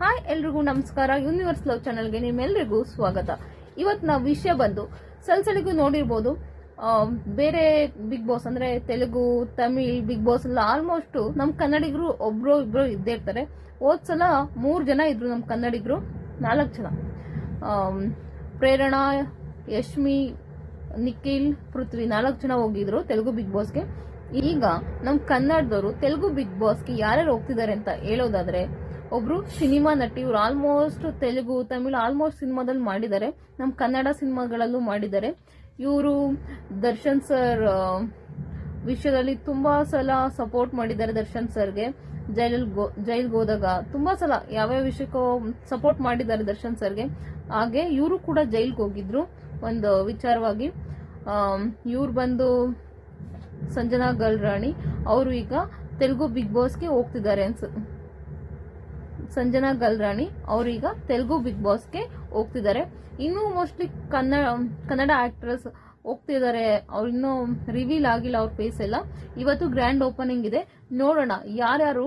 Hi ಎಲ್ರಿಗೂ ನಮಸ್ಕಾರ. Universe love ಚಾನಲ್ಗೆ ನಿಮ್ಮೆಲ್ಲರಿಗೂ ಸ್ವಾಗತ. ಇವತ್ತು ನಾವು ವಿಷಯ ಬಂದು ಸಲ್ಸಲಿಗೂ ನೋಡಿರ್ಬೋದು, ಬೇರೆ ಬಿಗ್ ಬಾಸ್ ಅಂದ್ರೆ ತೆಲುಗು, ತಮಿಳ್ ಬಿಗ್ ಬಾಸ್ ಎಲ್ಲ ಆಲ್ಮೋಸ್ಟ್ ನಮ್ ಕನ್ನಡಿಗರು ಒಬ್ರು ಇಬ್ರು ಇದ್ದೇ ಇರ್ತಾರೆ. ಹೋದ್ ಸಲ 3 ಜನ ಇದ್ರು ನಮ್ ಕನ್ನಡಿಗರು, 4 ಜನ, ಪ್ರೇರಣಾ, ಯಶ್ಮಿ, ನಿಖಿಲ್, ಪೃಥ್ವಿ 4 ಜನ ಹೋಗಿದ್ರು ತೆಲುಗು ಬಿಗ್ ಬಾಸ್ಗೆ. ಈಗ ನಮ್ ಕನ್ನಡದವರು ತೆಲುಗು ಬಿಗ್ ಬಾಸ್ಗೆ ಯಾರ್ಯಾರು ಹೋಗ್ತಿದ್ದಾರೆ ಅಂತ ಹೇಳೋದಾದ್ರೆ, ಒಬ್ರು ಸಿನಿಮಾ ನಟಿ. ಇವ್ರು ಆಲ್ಮೋಸ್ಟ್ ತೆಲುಗು, ತಮಿಳು ಆಲ್ಮೋಸ್ಟ್ ಸಿನಿಮಾದಲ್ಲಿ ಮಾಡಿದ್ದಾರೆ, ನಮ್ ಕನ್ನಡ ಸಿನಿಮಾಗಳಲ್ಲೂ ಮಾಡಿದ್ದಾರೆ. ಇವರು ದರ್ಶನ್ ಸರ್ ವಿಷಯದಲ್ಲಿ ತುಂಬಾ ಸಲ ಸಪೋರ್ಟ್ ಮಾಡಿದ್ದಾರೆ. ದರ್ಶನ್ ಸರ್ಗೆ ಜೈಲ್ಗೆ ಹೋದಾಗ ತುಂಬಾ ಸಲ ಯಾವ್ಯಾವ ವಿಷಯಕ್ಕೂ ಸಪೋರ್ಟ್ ಮಾಡಿದ್ದಾರೆ ದರ್ಶನ್ ಸರ್ಗೆ. ಹಾಗೆ ಇವರು ಕೂಡ ಜೈಲ್ಗೆ ಹೋಗಿದ್ರು ಒಂದು ವಿಚಾರವಾಗಿ. ಇವ್ರು ಬಂದು ಸಂಜನಾ ಗಲ್ರಾಣಿ, ಅವರು ಈಗ ತೆಲುಗು ಬಿಗ್ ಬಾಸ್ಗೆ ಹೋಗ್ತಿದ್ದಾರೆ ಸಂಜನಾ ಗಲ್ರಾಣಿ ಅವರು ಈಗ ತೆಲುಗು ಬಿಗ್ ಬಾಸ್ಗೆ ಹೋಗ್ತಿದ್ದಾರೆ. ಇನ್ನೂ ಮೋಸ್ಟ್ಲಿ ಕನ್ನಡ ಆಕ್ಟ್ರೆಸ್ ಹೋಗ್ತಿದ್ದಾರೆ. ಅವ್ರು ಇನ್ನೂ ರಿವೀಲ್ ಆಗಿಲ್ಲ ಅವ್ರ ಫೇಸ್ ಎಲ್ಲ. ಇವತ್ತು ಗ್ರ್ಯಾಂಡ್ ಓಪನಿಂಗ್ ಇದೆ, ನೋಡೋಣ ಯಾರ್ಯಾರು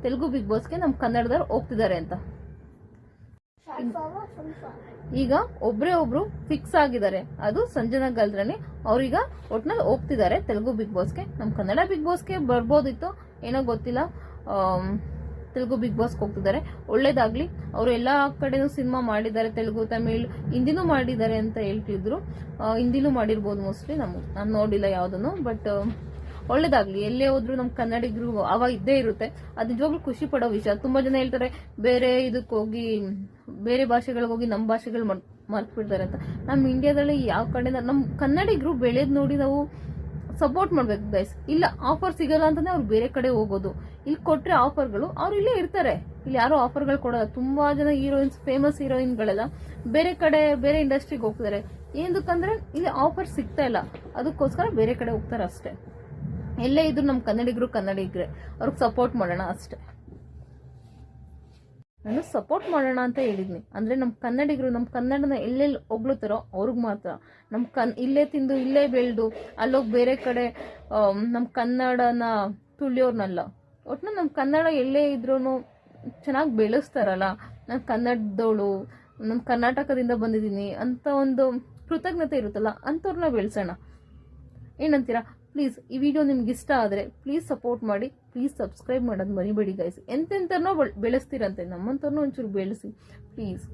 ತೆಲುಗು ಬಿಗ್ ಬಾಸ್ಗೆ ನಮ್ ಕನ್ನಡದವ್ರು ಹೋಗ್ತಿದ್ದಾರೆ ಅಂತ. ಈಗ ಒಬ್ರೇ ಒಬ್ರು ಫಿಕ್ಸ್ ಆಗಿದ್ದಾರೆ, ಅದು ಸಂಜನಾ ಗಲ್ರಾಣಿ. ಅವ್ರೀಗ ಒಟ್ನಲ್ಲಿ ಹೋಗ್ತಿದ್ದಾರೆ ತೆಲುಗು ಬಿಗ್ ಬಾಸ್ಗೆ. ನಮ್ ಕನ್ನಡ ಬಿಗ್ ಬಾಸ್ಗೆ ಬರ್ಬೋದಿತ್ತು, ಏನೋ ಗೊತ್ತಿಲ್ಲ. ತೆಲುಗು ಬಿಗ್ ಬಾಸ್ಗೆ ಹೋಗ್ತಿದ್ದಾರೆ, ಒಳ್ಳೇದಾಗ್ಲಿ. ಅವರು ಎಲ್ಲಾ ಕಡೆನೂ ಸಿನಿಮಾ ಮಾಡಿದ್ದಾರೆ, ತೆಲುಗು, ತಮಿಳ್, ಹಿಂದಿನೂ ಮಾಡಿದ್ದಾರೆ ಅಂತ ಹೇಳ್ತಿದ್ರು. ಹಿಂದಿನೂ ಮಾಡಿರ್ಬೋದು ಮೋಸ್ಟ್ಲಿ, ನಾನು ನೋಡಿಲ್ಲ ಯಾವ್ದನ್ನು. ಬಟ್ ಒಳ್ಳೇದಾಗ್ಲಿ, ಎಲ್ಲೇ ಹೋದ್ರು ನಮ್ ಕನ್ನಡಿಗರು ಅವಾಗ ಇದ್ದೇ ಇರುತ್ತೆ. ಅದು ನಿಜವಾಗ್ಲೂ ಖುಷಿ ಪಡೋ ವಿಷಯ. ತುಂಬಾ ಜನ ಹೇಳ್ತಾರೆ ಬೇರೆ ಇದಕ್ಕೆ ಹೋಗಿ, ಬೇರೆ ಭಾಷೆಗಳಿಗೆ ಹೋಗಿ ನಮ್ಮ ಭಾಷೆಗಳು ಮರ್ತು ಬಿಡ್ತಾರೆ ಅಂತ. ನಮ್ ಇಂಡಿಯಾದಲ್ಲಿ ಯಾವ ಕಡೆ ನಮ್ ಕನ್ನಡಿಗರು ಬೆಳೆದ್ ನೋಡಿ ನಾವು ಸಪೋರ್ಟ್ ಮಾಡ್ಬೇಕು ಗೈಸ್. ಇಲ್ಲ ಆಫರ್ ಸಿಗಲ್ಲ ಅಂತಾನೆ ಅವ್ರು ಬೇರೆ ಕಡೆ ಹೋಗೋದು. ಇಲ್ಲಿ ಕೊಟ್ರೆ ಆಫರ್ಗಳು ಅವ್ರು ಇಲ್ಲೇ ಇರ್ತಾರೆ. ಇಲ್ಲಿ ಯಾರೋ ಆಫರ್ಗಳು ಕೊಡಲ್ಲ. ತುಂಬಾ ಜನ ಹೀರೋಯಿನ್ಸ್, ಫೇಮಸ್ ಹೀರೋಯಿನ್ಗಳೆಲ್ಲ ಬೇರೆ ಕಡೆ, ಬೇರೆ ಇಂಡಸ್ಟ್ರಿಗೆ ಹೋಗ್ತಾರೆ. ಏನಕ್ಕಂದ್ರೆ ಇಲ್ಲಿ ಆಫರ್ ಸಿಗ್ತಾ ಇಲ್ಲ, ಅದಕ್ಕೋಸ್ಕರ ಬೇರೆ ಕಡೆ ಹೋಗ್ತಾರೆ ಅಷ್ಟೇ. ಎಲ್ಲೇ ಇದ್ರು ನಮ್ ಕನ್ನಡಿಗರೇ, ಅವ್ರಿಗೆ ಸಪೋರ್ಟ್ ಮಾಡೋಣ ಅಷ್ಟೇ. ನಾನು ಸಪೋರ್ಟ್ ಮಾಡೋಣ ಅಂತ ಹೇಳಿದ್ನಿ. ಅಂದ್ರೆ ನಮ್ ಕನ್ನಡಿಗರು ನಮ್ ಕನ್ನಡನ ಎಲ್ಲೆಲ್ಲಿ ಹೊಗ್ಳುತ್ತಾರೋ ಅವ್ರಿಗೆ ಮಾತ್ರ. ಇಲ್ಲೇ ತಿಂದು ಇಲ್ಲೇ ಬೆಳೆದು ಅಲ್ಲೋಗಿ ಬೇರೆ ಕಡೆ ನಮ್ ಕನ್ನಡನ ತುಳಿಯೋರ್ನಲ್ಲ. ಒಟ್ನಲ್ಲಿ ನಮ್ ಕನ್ನಡ ಎಲ್ಲೇ ಇದ್ರೂ ಚೆನ್ನಾಗಿ ಬೆಳೆಸ್ತಾರಲ್ಲ. ನಾನು ಕನ್ನಡದವಳು, ನಾನು ಕರ್ನಾಟಕದಿಂದ ಬಂದಿದ್ದೀನಿ ಅಂತ ಒಂದು ಕೃತಜ್ಞತೆ ಇರುತ್ತಲ್ಲ, ಅಂಥವ್ರನ್ನ ಬೆಳೆಸೋಣ. ಏನಂತೀರಾ? ಪ್ಲೀಸ್ ಈ ವಿಡಿಯೋ ನಿಮ್ಗೆ ಇಷ್ಟ ಆದರೆ ಪ್ಲೀಸ್ ಸಪೋರ್ಟ್ ಮಾಡಿ, ಪ್ಲೀಸ್ ಸಬ್ಸ್ಕ್ರೈಬ್ ಮಾಡೋದು ಮರಿಬೇಡಿ ಗೈಸ್. ಎಂತೆಂಥವ್ರನ್ನೋ ಬೆಳೆಸ್ತೀರಂತೆ, ನಮ್ಮಂಥವ್ರನ್ನೂ ಒಂಚೂರು ಬೆಳೆಸಿ ಪ್ಲೀಸ್.